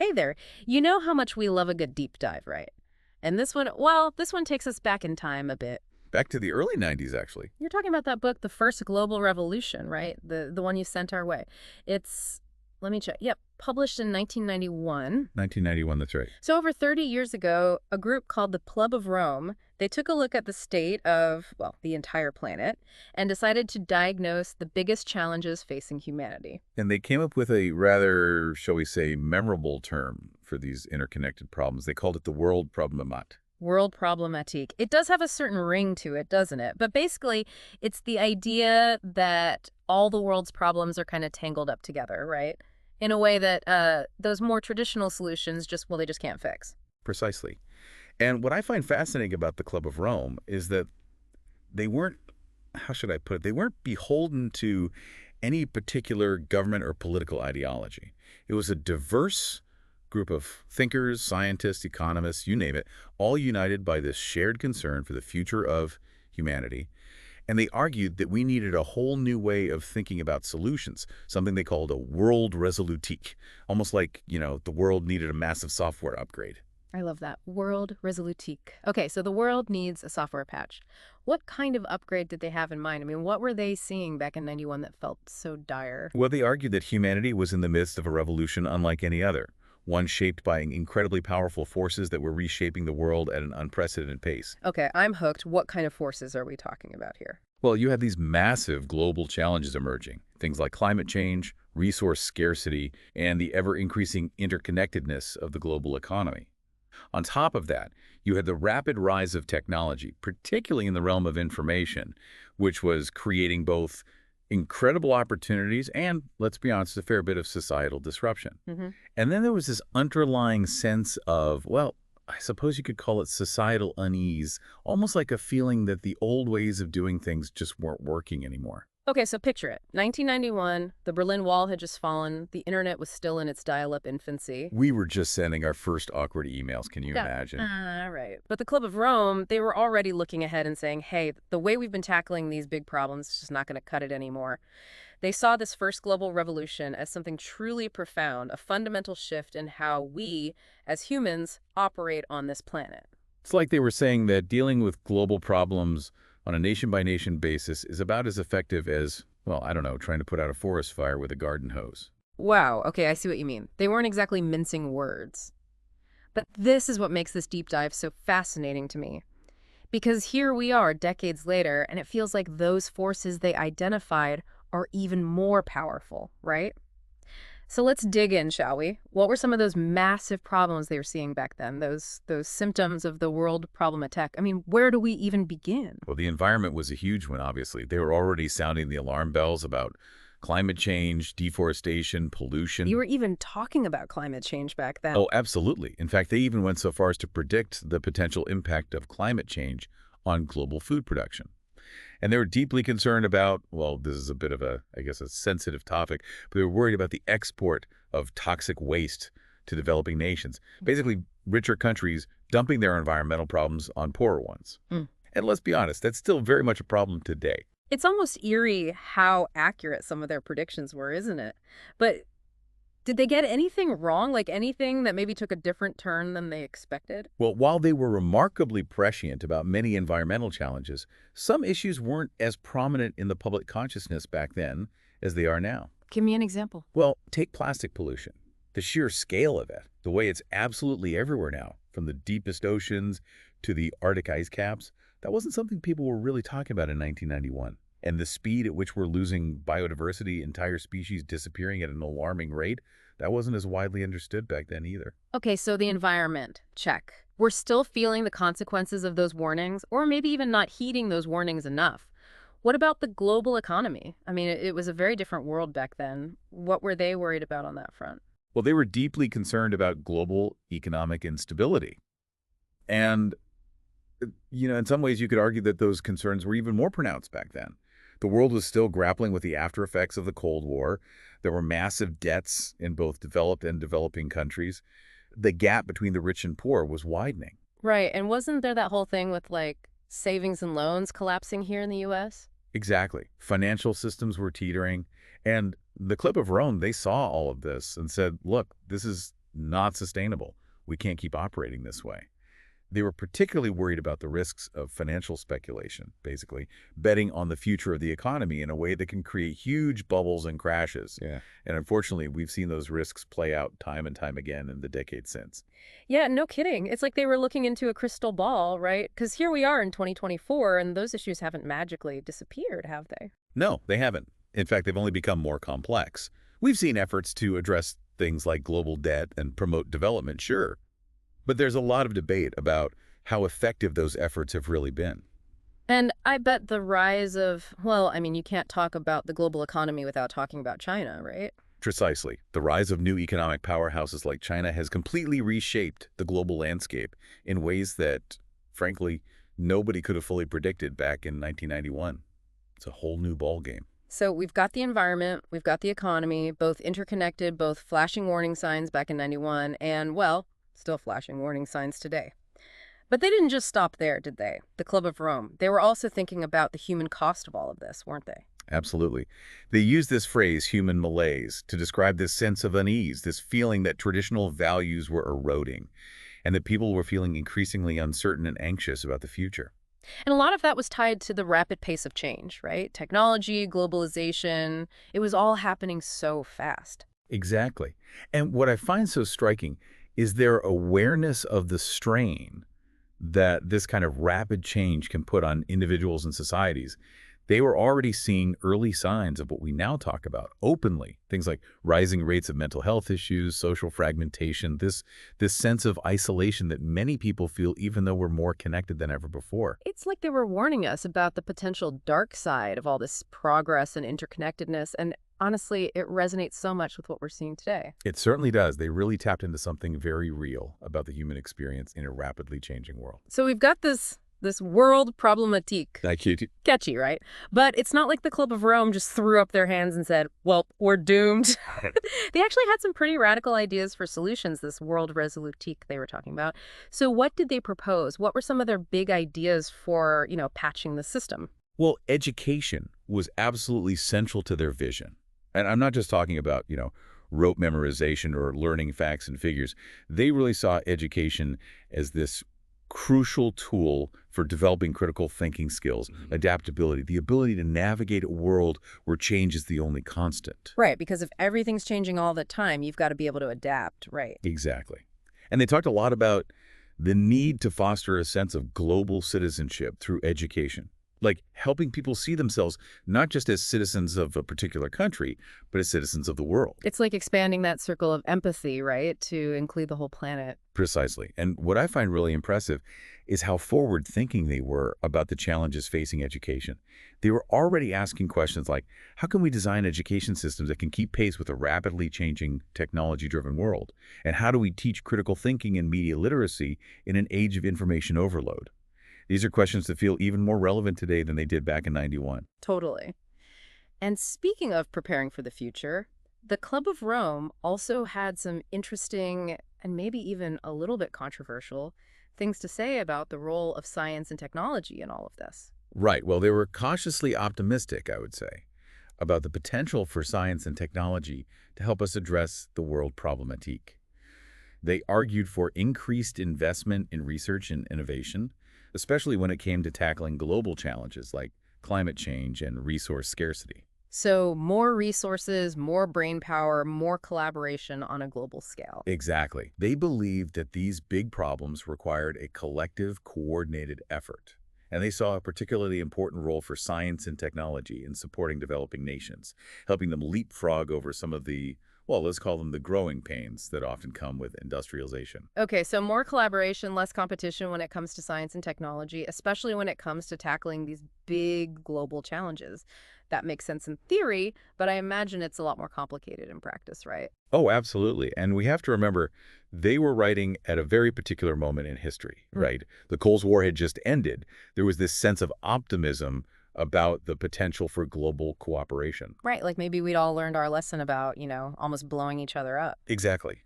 Hey there. You know how much we love a good deep dive, right? And this one, well, this one takes us back in time a bit. Back to the early 90s, actually. You're talking about that book, The First Global Revolution, right? The one you sent our way. It's, let me check. Yep, published in 1991. 1991, that's right. So over 30 years ago, a group called the Club of Rome, they took a look at the state of, well, the entire planet and decided to diagnose the biggest challenges facing humanity. And they came up with a rather, shall we say, memorable term for these interconnected problems. They called it the world problematique. World problematique. It does have a certain ring to it, doesn't it? But basically, it's the idea that all the world's problems are kind of tangled up together, right? In a way that those more traditional solutions just, well, they just can't fix. Precisely. And what I find fascinating about the Club of Rome is that they weren't, how should I put it, they weren't beholden to any particular government or political ideology. It was a diverse group of thinkers, scientists, economists, you name it, all united by this shared concern for the future of humanity. And they argued that we needed a whole new way of thinking about solutions, something they called a world resolutique, almost like, the world needed a massive software upgrade. I love that. World resolutique. Okay, so the world needs a software patch. What kind of upgrade did they have in mind? I mean, what were they seeing back in 91 that felt so dire? Well, they argued that humanity was in the midst of a revolution unlike any other, one shaped by incredibly powerful forces that were reshaping the world at an unprecedented pace. Okay, I'm hooked. What kind of forces are we talking about here? Well, you have these massive global challenges emerging, things like climate change, resource scarcity, and the ever-increasing interconnectedness of the global economy. On top of that, you had the rapid rise of technology, particularly in the realm of information, which was creating both incredible opportunities and, let's be honest, a fair bit of societal disruption. Mm-hmm. And then there was this underlying sense of, well, I suppose you could call it societal unease, almost like a feeling that the old ways of doing things just weren't working anymore. Okay, so picture it. 1991, the Berlin Wall had just fallen. The internet was still in its dial-up infancy. We were just sending our first awkward emails, can you Yeah. imagine? Right. But the Club of Rome, they were already looking ahead and saying, hey, the way we've been tackling these big problems is just not going to cut it anymore. They saw this first global revolution as something truly profound, a fundamental shift in how we, as humans, operate on this planet. It's like they were saying that dealing with global problems on a nation-by-nation basis is about as effective as, well, I don't know, trying to put out a forest fire with a garden hose. Wow, okay, I see what you mean. They weren't exactly mincing words. But this is what makes this deep dive so fascinating to me. Because here we are decades later, and it feels like those forces they identified are even more powerful, right? So let's dig in, shall we? What were some of those massive problems they were seeing back then, those symptoms of the world problematique? I mean, where do we even begin? Well, the environment was a huge one, obviously. They were already sounding the alarm bells about climate change, deforestation, pollution. You were even talking about climate change back then. Oh, absolutely. In fact, they even went so far as to predict the potential impact of climate change on global food production. And they were deeply concerned about, well, this is a bit of a, I guess, a sensitive topic, but they were worried about the export of toxic waste to developing nations. Basically, richer countries dumping their environmental problems on poorer ones. Mm. And let's be honest, that's still very much a problem today. It's almost eerie how accurate some of their predictions were, isn't it? But did they get anything wrong? Like anything that maybe took a different turn than they expected? Well, while they were remarkably prescient about many environmental challenges, some issues weren't as prominent in the public consciousness back then as they are now. Give me an example. Well, take plastic pollution. The sheer scale of it, the way it's absolutely everywhere now, from the deepest oceans to the Arctic ice caps, that wasn't something people were really talking about in 1991. And the speed at which we're losing biodiversity, entire species disappearing at an alarming rate, that wasn't as widely understood back then either. Okay, so the environment, check. We're still feeling the consequences of those warnings, or maybe even not heeding those warnings enough. What about the global economy? I mean, it was a very different world back then. What were they worried about on that front? Well, they were deeply concerned about global economic instability. And, in some ways you could argue that those concerns were even more pronounced back then. The world was still grappling with the after effects of the Cold War. There were massive debts in both developed and developing countries. The gap between the rich and poor was widening. Right, and wasn't there that whole thing with, like, savings and loans collapsing here in the U.S.? Exactly. Financial systems were teetering. And the Club of Rome, they saw all of this and said, look, this is not sustainable. We can't keep operating this way. They were particularly worried about the risks of financial speculation, basically, betting on the future of the economy in a way that can create huge bubbles and crashes. Yeah. And unfortunately, we've seen those risks play out time and time again in the decades since. Yeah, no kidding. It's like they were looking into a crystal ball, right? Because here we are in 2024, and those issues haven't magically disappeared, have they? No, they haven't. In fact, they've only become more complex. We've seen efforts to address things like global debt and promote development, sure. But there's a lot of debate about how effective those efforts have really been. And I bet the rise of, well, I mean, you can't talk about the global economy without talking about China, right? Precisely. The rise of new economic powerhouses like China has completely reshaped the global landscape in ways that, frankly, nobody could have fully predicted back in 1991. It's a whole new ballgame. So we've got the environment, we've got the economy, both interconnected, both flashing warning signs back in 91, and, well, still flashing warning signs today. But they didn't just stop there, did they? The Club of Rome. They were also thinking about the human cost of all of this, weren't they? Absolutely. They use this phrase, human malaise, to describe this sense of unease, this feeling that traditional values were eroding, and that people were feeling increasingly uncertain and anxious about the future. And a lot of that was tied to the rapid pace of change, right? Technology, globalization, it was all happening so fast. Exactly. And what I find so striking is their awareness of the strain that this kind of rapid change can put on individuals and societies. They were already seeing early signs of what we now talk about openly. Things like rising rates of mental health issues, social fragmentation, this sense of isolation that many people feel even though we're more connected than ever before. It's like they were warning us about the potential dark side of all this progress and interconnectedness, and honestly, it resonates so much with what we're seeing today. It certainly does. They really tapped into something very real about the human experience in a rapidly changing world. So we've got this world problematique. Thank you. Catchy, right? But it's not like the Club of Rome just threw up their hands and said, well, we're doomed. They actually had some pretty radical ideas for solutions, this world resolutique they were talking about. So what did they propose? What were some of their big ideas for, patching the system? Well, education was absolutely central to their vision. And I'm not just talking about, rote memorization or learning facts and figures. They really saw education as this crucial tool for developing critical thinking skills, adaptability, the ability to navigate a world where change is the only constant. Right, because if everything's changing all the time, you've got to be able to adapt, right? Exactly. And they talked a lot about the need to foster a sense of global citizenship through education, like helping people see themselves not just as citizens of a particular country, but as citizens of the world. It's like expanding that circle of empathy, right, to include the whole planet. Precisely. And what I find really impressive is how forward-thinking they were about the challenges facing education. They were already asking questions like, how can we design education systems that can keep pace with a rapidly changing technology-driven world? And how do we teach critical thinking and media literacy in an age of information overload? These are questions that feel even more relevant today than they did back in '91. Totally. And speaking of preparing for the future, the Club of Rome also had some interesting and maybe even a little bit controversial things to say about the role of science and technology in all of this. Right. Well, they were cautiously optimistic, I would say, about the potential for science and technology to help us address the world problematique. They argued for increased investment in research and innovation, especially when it came to tackling global challenges like climate change and resource scarcity. So more resources, more brain power, more collaboration on a global scale. Exactly. They believed that these big problems required a collective, coordinated effort. And they saw a particularly important role for science and technology in supporting developing nations, helping them leapfrog over some of the, well, let's call them the growing pains that often come with industrialization. Okay, so more collaboration, less competition when it comes to science and technology, especially when it comes to tackling these big global challenges. That makes sense in theory, but I imagine it's a lot more complicated in practice, right? Oh, absolutely. And we have to remember, they were writing at a very particular moment in history, right? The Cold War had just ended. There was this sense of optimism about the potential for global cooperation. Right, like maybe we'd all learned our lesson about, almost blowing each other up. Exactly.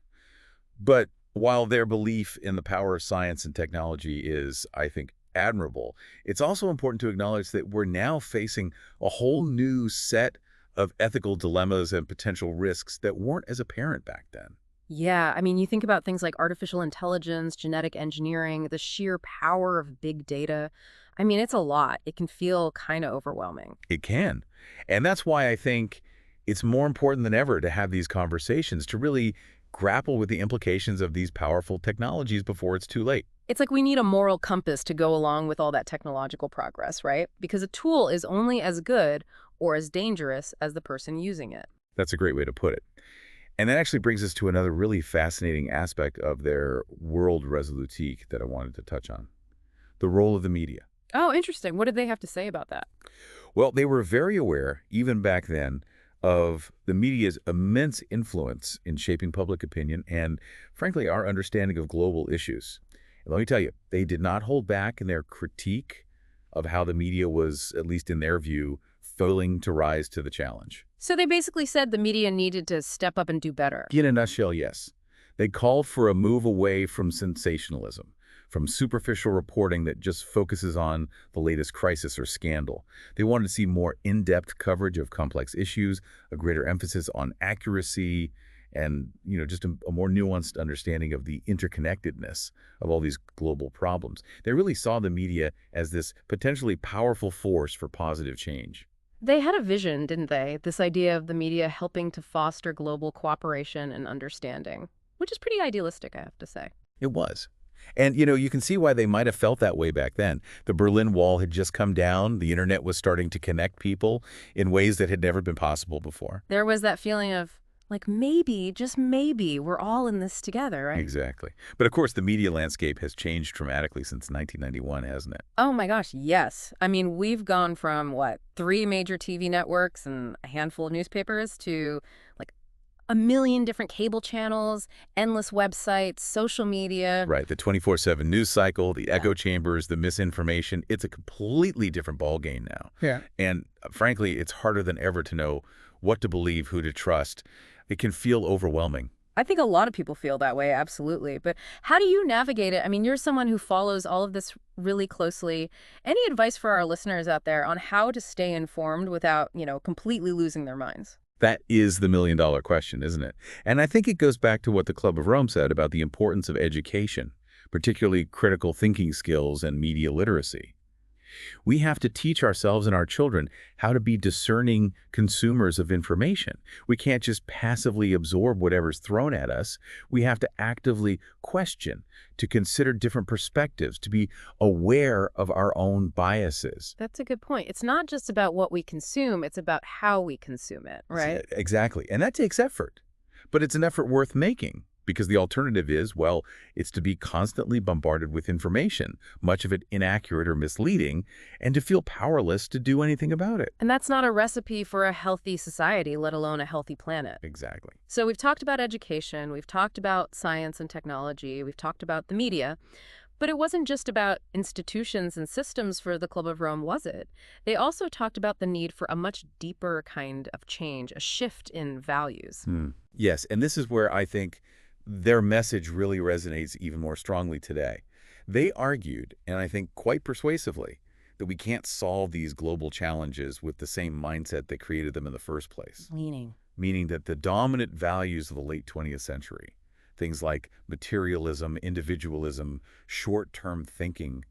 But while their belief in the power of science and technology is, I think, admirable, it's also important to acknowledge that we're now facing a whole new set of ethical dilemmas and potential risks that weren't as apparent back then. Yeah, I mean, you think about things like artificial intelligence, genetic engineering, the sheer power of big data. I mean, it's a lot. It can feel kind of overwhelming. It can. And that's why I think it's more important than ever to have these conversations, to really grapple with the implications of these powerful technologies before it's too late. It's like we need a moral compass to go along with all that technological progress, right? Because a tool is only as good or as dangerous as the person using it. That's a great way to put it. And that actually brings us to another really fascinating aspect of their world resolutique that I wanted to touch on, the role of the media. Oh, interesting. What did they have to say about that? Well, they were very aware, even back then, of the media's immense influence in shaping public opinion and, frankly, our understanding of global issues. And let me tell you, they did not hold back in their critique of how the media was, at least in their view, failing to rise to the challenge. So they basically said the media needed to step up and do better. In a nutshell, yes. They called for a move away from sensationalism, from superficial reporting that just focuses on the latest crisis or scandal. They wanted to see more in-depth coverage of complex issues, a greater emphasis on accuracy, and just a more nuanced understanding of the interconnectedness of all these global problems. They really saw the media as this potentially powerful force for positive change. They had a vision, didn't they? This idea of the media helping to foster global cooperation and understanding, which is pretty idealistic, I have to say. It was. And, you can see why they might have felt that way back then. The Berlin Wall had just come down. The internet was starting to connect people in ways that had never been possible before. There was that feeling of, like, maybe, just maybe, we're all in this together, right? Exactly. But of course, the media landscape has changed dramatically since 1991, hasn't it? Oh my gosh, yes. I mean, we've gone from, what, 3 major TV networks and a handful of newspapers to, like, a million different cable channels, endless websites, social media. Right. The 24/7 news cycle, the Yeah. echo chambers, the misinformation. It's a completely different ballgame now. Yeah. And frankly, it's harder than ever to know what to believe, who to trust. It can feel overwhelming. I think a lot of people feel that way, absolutely. But how do you navigate it? I mean, you're someone who follows all of this really closely. Any advice for our listeners out there on how to stay informed without, completely losing their minds? That is the million-dollar question, isn't it? And I think it goes back to what the Club of Rome said about the importance of education, particularly critical thinking skills and media literacy. We have to teach ourselves and our children how to be discerning consumers of information. We can't just passively absorb whatever's thrown at us. We have to actively question, to consider different perspectives, to be aware of our own biases. That's a good point. It's not just about what we consume, it's about how we consume it, right? Exactly. And that takes effort. But it's an effort worth making. Because the alternative is, well, it's to be constantly bombarded with information, much of it inaccurate or misleading, and to feel powerless to do anything about it. And that's not a recipe for a healthy society, let alone a healthy planet. Exactly. So we've talked about education, we've talked about science and technology, we've talked about the media, but it wasn't just about institutions and systems for the Club of Rome, was it? They also talked about the need for a much deeper kind of change, a shift in values. Yes, and this is where I think their message really resonates even more strongly today. They argued, and I think quite persuasively, that we can't solve these global challenges with the same mindset that created them in the first place. Meaning that the dominant values of the late 20th century, things like materialism, individualism, short-term thinking,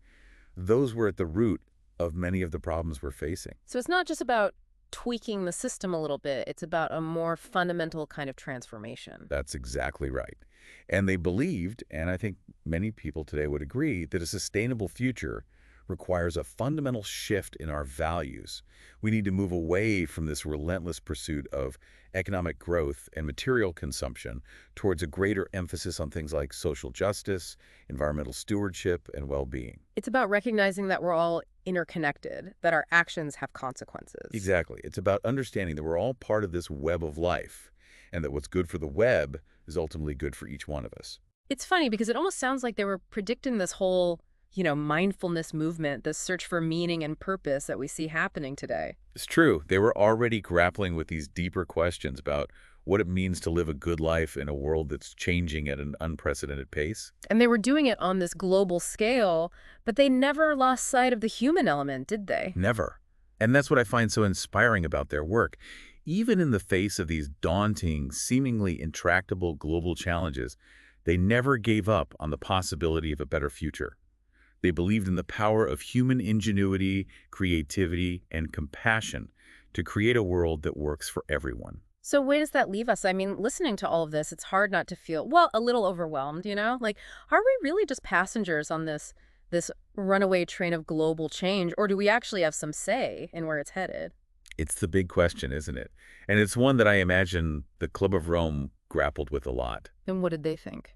those were at the root of many of the problems we're facing. So it's not just about tweaking the system a little bit, it's about a more fundamental kind of transformation. That's exactly right. And they believed, and I think many people today would agree, that a sustainable future requires a fundamental shift in our values. We need to move away from this relentless pursuit of economic growth and material consumption towards a greater emphasis on things like social justice, environmental stewardship, and well-being. It's about recognizing that we're all interconnected, that our actions have consequences. Exactly. It's about understanding that we're all part of this web of life, and that what's good for the web is ultimately good for each one of us. It's funny because it almost sounds like they were predicting this whole, mindfulness movement, this search for meaning and purpose that we see happening today. It's true. They were already grappling with these deeper questions about what it means to live a good life in a world that's changing at an unprecedented pace. And they were doing it on this global scale, but they never lost sight of the human element, did they? Never. And that's what I find so inspiring about their work. even in the face of these daunting, seemingly intractable global challenges, they never gave up on the possibility of a better future. They believed in the power of human ingenuity, creativity, and compassion to create a world that works for everyone. So where does that leave us? I mean, listening to all of this, it's hard not to feel, well, a little overwhelmed, you know? Like, are we really just passengers on this runaway train of global change, or do we actually have some say in where it's headed? It's the big question, isn't it? And it's one that I imagine the Club of Rome grappled with a lot. And what did they think?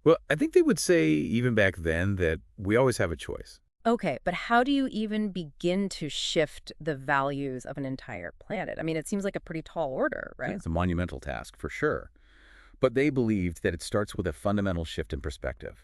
Well, I think they would say, even back then, that we always have a choice. Okay, but how do you even begin to shift the values of an entire planet? I mean, it seems like a pretty tall order, Yeah, right? it's a monumental task, for sure. But they believed that it starts with a fundamental shift in perspective.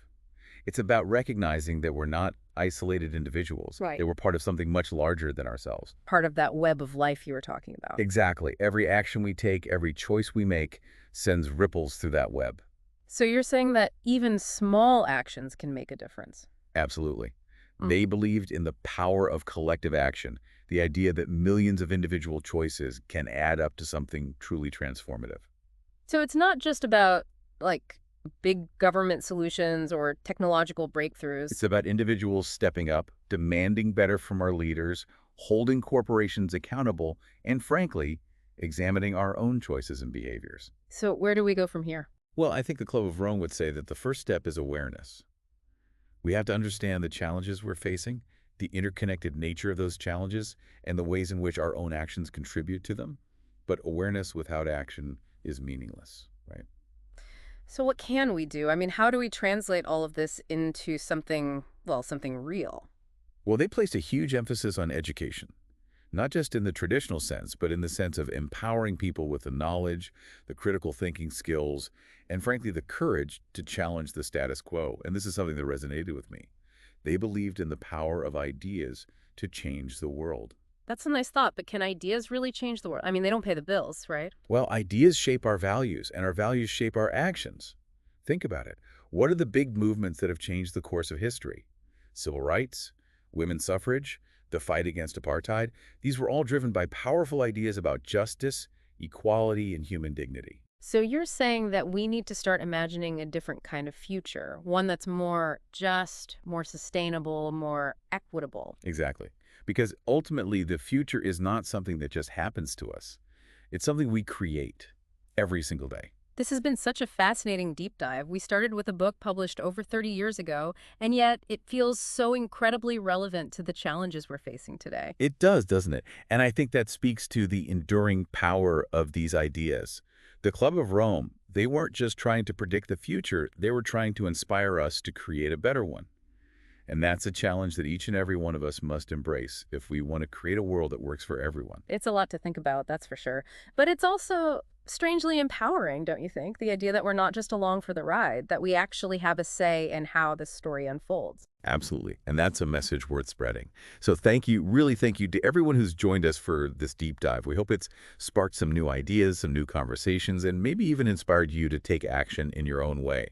It's about recognizing that we're not isolated individuals. Right. That we're part of something much larger than ourselves. Part of that web of life you were talking about. Exactly. Every action we take, every choice we make sends ripples through that web. So you're saying that even small actions can make a difference? Absolutely. Mm. They believed in the power of collective action, the idea that millions of individual choices can add up to something truly transformative. So it's not just about, like, big government solutions or technological It's breakthroughs. about individuals stepping up, demanding better from our leaders, holding corporations accountable, and frankly, examining our own choices and behaviors. So where do we go from here? Well, I think the Club of Rome would say that the first step is awareness. We have to understand the challenges we're facing, the interconnected nature of those challenges, and the ways in which our own actions contribute to them. But awareness without action is meaningless, right? So what can we do? I mean, how do we translate all of this into something, well, something real? Well, they placed a huge emphasis on education, not just in the traditional sense, but in the sense of empowering people with the knowledge, the critical thinking skills, and frankly, the courage to challenge the status quo. And this is something that resonated with me. They believed in the power of ideas to change the world. That's a nice thought, but can ideas really change the world? I mean, they don't pay the bills, right? Well, ideas shape our values, and our values shape our actions. Think about it. What are the big movements that have changed the course of history? Civil rights, women's suffrage, the fight against apartheid. These were all driven by powerful ideas about justice, equality, and human dignity. So you're saying that we need to start imagining a different kind of future, one that's more just, more sustainable, more equitable. Exactly. Because ultimately, the future is not something that just happens to us. It's something we create every single day. This has been such a fascinating deep dive. We started with a book published over 30 years ago, and yet it feels so incredibly relevant to the challenges we're facing today. It does, doesn't it? And I think that speaks to the enduring power of these ideas. The Club of Rome, they weren't just trying to predict the future, they were trying to inspire us to create a better one. And that's a challenge that each and every one of us must embrace if we want to create a world that works for everyone. It's a lot to think about, that's for sure. But it's also strangely empowering, don't you think? The idea that we're not just along for the ride, that we actually have a say in how this story unfolds. Absolutely. And that's a message worth spreading. So thank you, really thank you to everyone who's joined us for this deep dive. We hope it's sparked some new ideas, some new conversations, and maybe even inspired you to take action in your own way.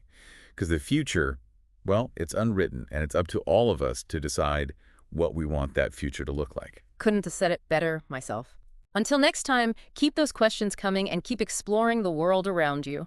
Because the future, well, it's unwritten, and it's up to all of us to decide what we want that future to look like. Couldn't have said it better myself. Until next time, keep those questions coming and keep exploring the world around you.